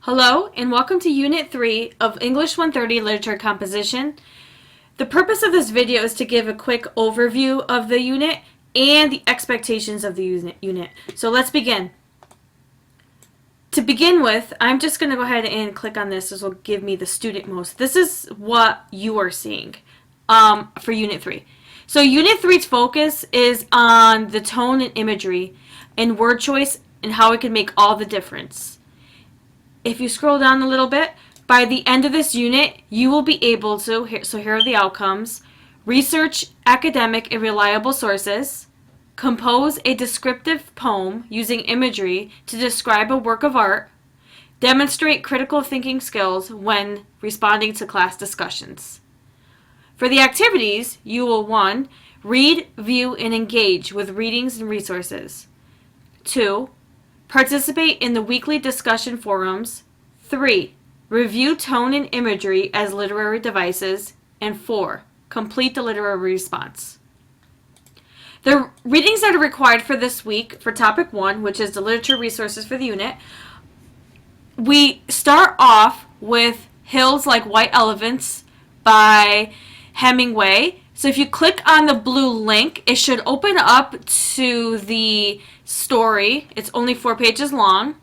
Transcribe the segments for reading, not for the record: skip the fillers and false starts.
Hello, and welcome to Unit 3 of English 130 Literature Composition. The purpose of this video is to give a quick overview of the unit and the expectations of the unit. So let's begin. To begin with, I'm just going to go ahead and click on this. This will give me the student most. This is what you are seeing for Unit 3. So Unit 3's focus is on the tone and imagery and word choice and how it can make all the difference. If you scroll down a little bit, by the end of this unit, you will be able to, so here are the outcomes, research academic and reliable sources, compose a descriptive poem using imagery to describe a work of art, demonstrate critical thinking skills when responding to class discussions. For the activities, you will 1. Read, view, and engage with readings and resources. 2. Participate in the weekly discussion forums. 3. Review tone and imagery as literary devices. And 4. Complete the literary response. The readings that are required for this week for topic 1, which is the literature resources for the unit, we start off with Hills Like White Elephants by Hemingway. So if you click on the blue link, it should open up to the story. It's only 4 pages long.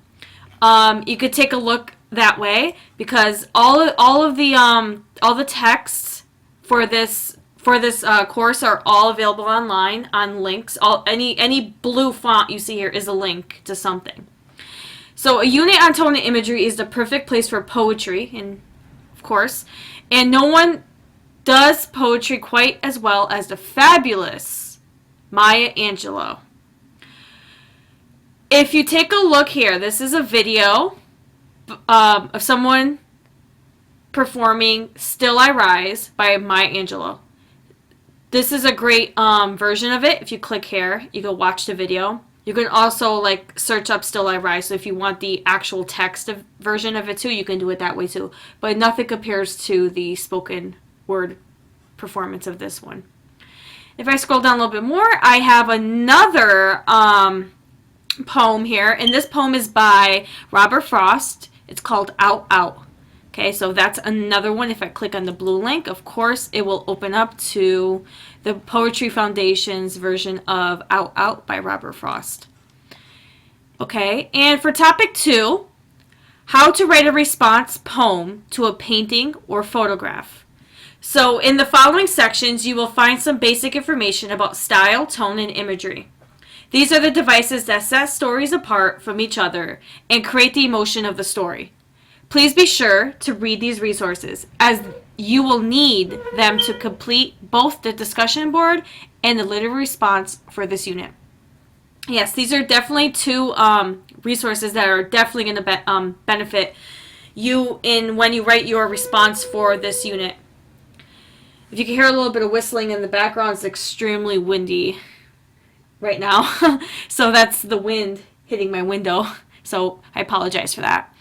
You could take a look that way because all of the texts for this course are all available online on links. Any blue font you see here is a link to something. So a unit on tone and imagery is the perfect place for poetry, and of course, and no one does poetry quite as well as the fabulous Maya Angelou. If you take a look here, this is a video of someone performing Still I Rise by Maya Angelou. This is a great version of it. If you click here, you can watch the video. You can also search up Still I Rise. So if you want the actual text version of it too, you can do it that way too. But nothing compares to the spoken word performance of this one. If I scroll down a little bit more, I have another poem here, and this poem is by Robert Frost. It's called Out Out. Okay, so that's another one. If I click on the blue link, of course, it will open up to the Poetry Foundation's version of Out Out by Robert Frost. Okay, and for topic 2, how to write a response poem to a painting or photograph. So in the following sections, you will find some basic information about style, tone, and imagery. These are the devices that set stories apart from each other and create the emotion of the story. Please be sure to read these resources, as you will need them to complete both the discussion board and the literary response for this unit. Yes, these are definitely 2 resources that are definitely going to benefit you in when you write your response for this unit. If you can hear a little bit of whistling in the background, it's extremely windy right now. So that's the wind hitting my window. So I apologize for that.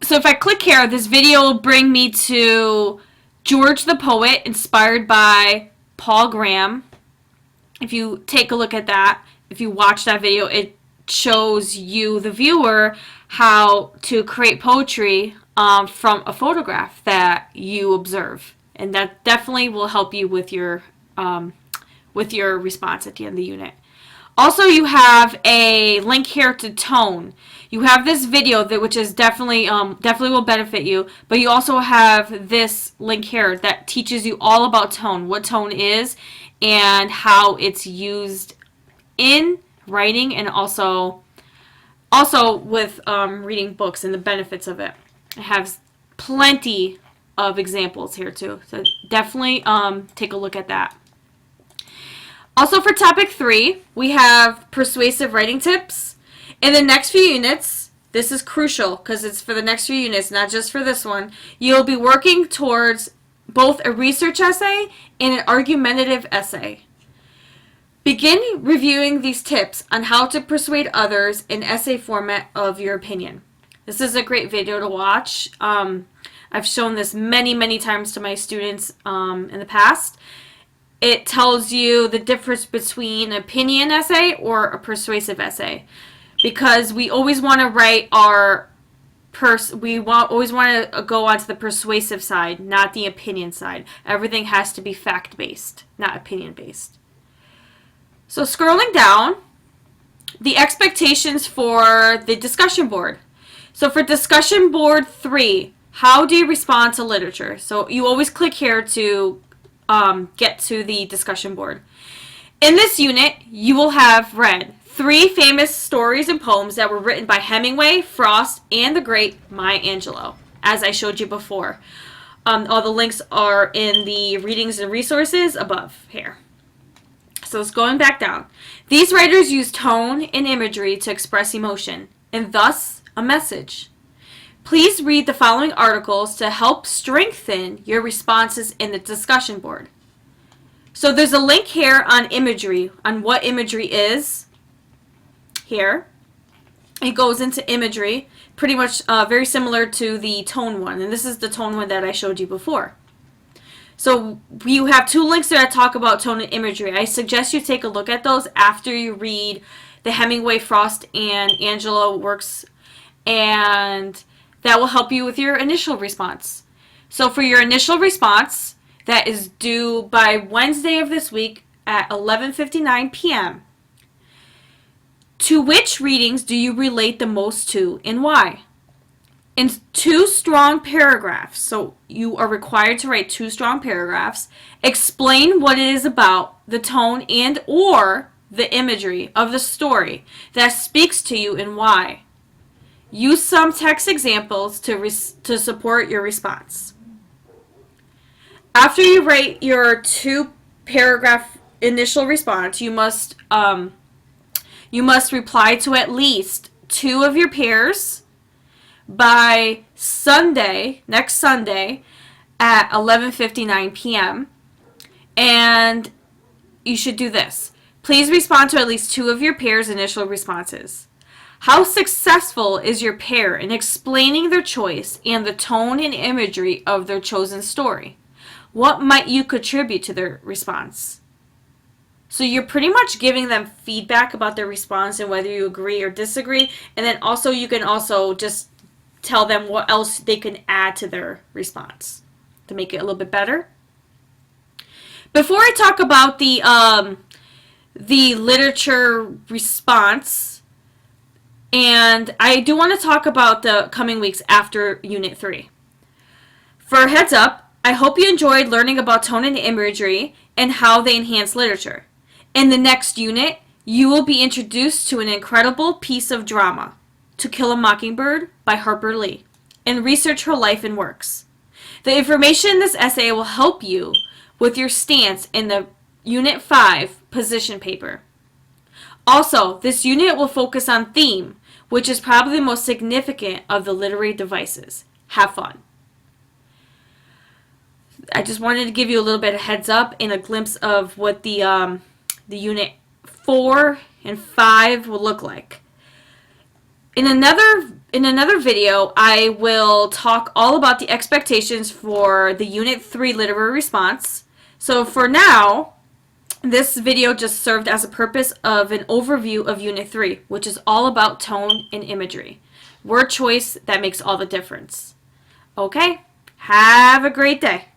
So if I click here, this video will bring me to George the Poet, inspired by Paul Graham. If you take a look at that, if you watch that video, it shows you, the viewer, how to create poetry from a photograph that you observe. And that definitely will help you with your response at the end of the unit. Also, you have a link here to tone. You have this video which is definitely will benefit you, but you also have this link here that teaches you all about tone, what tone is, and how it's used in writing, and also with reading books and the benefits of it. It has plenty of examples here too, so definitely take a look at that. Also for topic 3, we have persuasive writing tips. In the next few units, this is crucial because it's for the next few units, not just for this one. You'll be working towards both a research essay and an argumentative essay. Begin reviewing these tips on how to persuade others in essay format of your opinion. This is a great video to watch. I've shown this many times to my students in the past. It tells you the difference between an opinion essay or a persuasive essay, because we always want to write our always want to go onto the persuasive side, not the opinion side. Everything has to be fact-based, not opinion-based. So scrolling down, the expectations for the discussion board. So for discussion board 3, how do you respond to literature? So you always click here to get to the discussion board. In this unit, you will have read 3 famous stories and poems that were written by Hemingway, Frost, and the great Maya Angelou, as I showed you before. All the links are in the readings and resources above here. So it's going back down. These writers use tone and imagery to express emotion, and thus a message. Please read the following articles to help strengthen your responses in the discussion board. So there's a link here on imagery, on what imagery is. Here. It goes into imagery, pretty much very similar to the tone one, and this is the tone one that I showed you before. So you have 2 links there that talk about tone and imagery. I suggest you take a look at those after you read the Hemingway, Frost, and Angelou works, and that will help you with your initial response. So for your initial response, that is due by Wednesday of this week at 11:59 p.m. To which readings do you relate the most to and why? In 2 strong paragraphs, so you are required to write 2 strong paragraphs, explain what it is about the tone and or the imagery of the story that speaks to you and why. Use some text examples to support your response. After you write your 2-paragraph initial response, you must reply to at least 2 of your peers by Sunday, next Sunday, at 11:59 p.m. And you should do this. Please respond to at least 2 of your peers' initial responses. How successful is your pair in explaining their choice and the tone and imagery of their chosen story? What might you contribute to their response? So you're pretty much giving them feedback about their response and whether you agree or disagree. And then also you can also just tell them what else they can add to their response to make it a little bit better. Before I talk about the literature response, and I do want to talk about the coming weeks after Unit 3. For a heads up, I hope you enjoyed learning about tone and imagery and how they enhance literature. In the next unit, you will be introduced to an incredible piece of drama, To Kill a Mockingbird by Harper Lee, and research her life and works. The information in this essay will help you with your stance in the Unit 5 position paper. Also, this unit will focus on theme, which is probably the most significant of the literary devices. Have fun. I just wanted to give you a little bit of heads up and a glimpse of what the Unit 4 and 5 will look like. In another video, I will talk all about the expectations for the Unit 3 literary response. So for now, this video just served as a purpose of an overview of Unit 3, which is all about tone and imagery. Word choice that makes all the difference. Okay, have a great day.